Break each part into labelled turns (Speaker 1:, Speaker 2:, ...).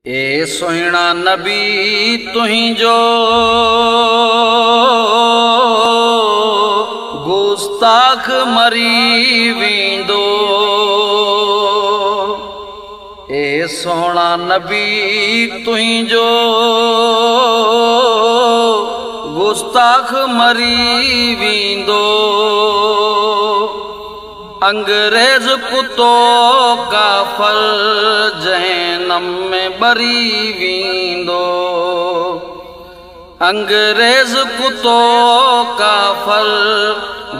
Speaker 1: ए सोहिणा नबी तुहिंजो गुस्ताख मरी वेंदो। ए सोहणा नबी तुहिंजो गुस्ताख मरी वेंदो। अंग्रेज कुतो काफल जहन्नम में बरी वेंदो। अंग्रेज कुतो काफल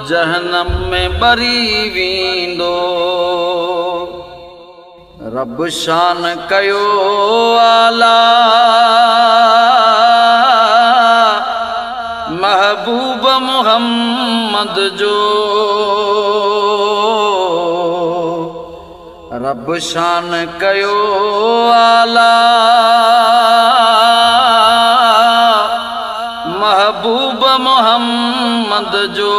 Speaker 1: जहन्नम में बरी वेंदो। रब शान कयो आला महबूब मुहम्मद जो। रब शान कयो आला महबूब मुहम्मद जो।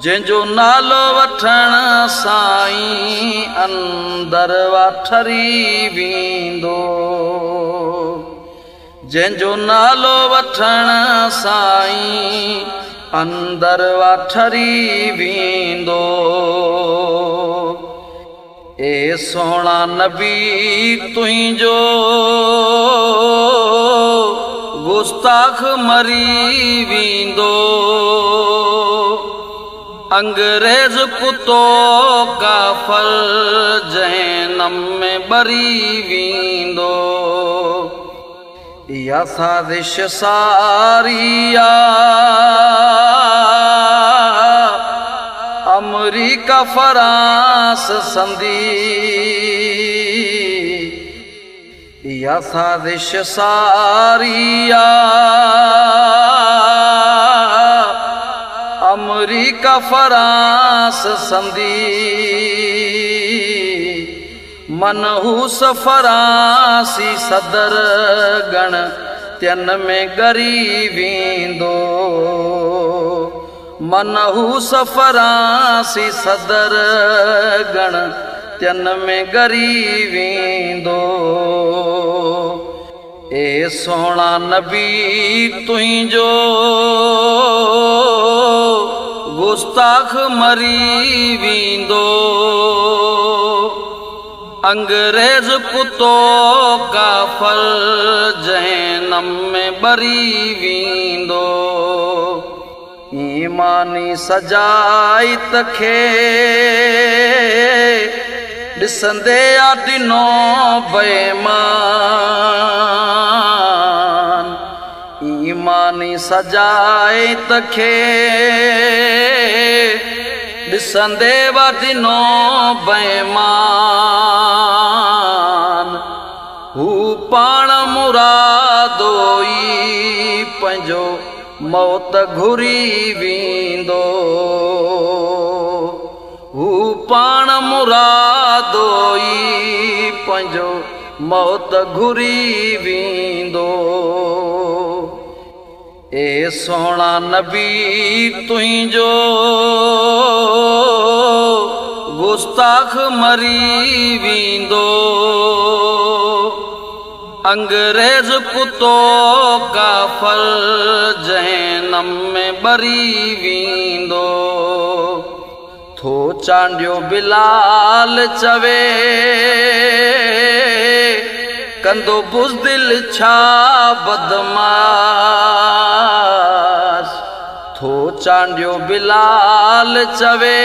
Speaker 1: जंहिंजो नालो वठण साईं अंदर वाठरी वेंदो। जंहिंजो नालो वठण साईं अंदर वाठरी वेंदो। ए सोहणा नबी तुहिंजो गुस्ताख मरी वेंदो। अंग्रेज कुतो काफल जहन्नम में बरी वेंदो। या साजिश सारिया अमरीका फ्रांस संधि। या साजिश सारिया अमरीका फ्रांस संधि। मनहूस फ्रांसी सदर गण त्यन में गरी वेंदो। मनहूस फ्रांसी सदर गण त्यन में गरी वेंदो। ए सोहणा नबी तुहिंजो गुस्ताख मरी वेंदो। अंग्रेज कुतो काफल जहन्नम में बरी वेंदो। ईमानी सजाइत खे ॾिसंदे आ ॾिनो बेईमान। ईमानी सजाइत खे ॾिसंदे वा ॾिनो बेईमान। हू पाण मुरादो ई पंहिंजो मौत घुरी वेंदो। हू पाण मुरादो ई पंहिंजो मौत घुरी वेंदो। ए सोहणा नबी तुहिंजो गुस्ताख मरी वेंदो। अंग्रेज कुतो काफल जहन्नम में बरी वेंदो। थो चांडियो बिलाल चवे कंदो बुज़दिल छा बदमाश। थो चांडियो बिलाल चवे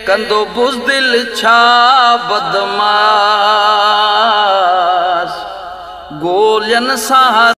Speaker 1: कंदो बुज़दिल छा बदमाश। गोलियन सां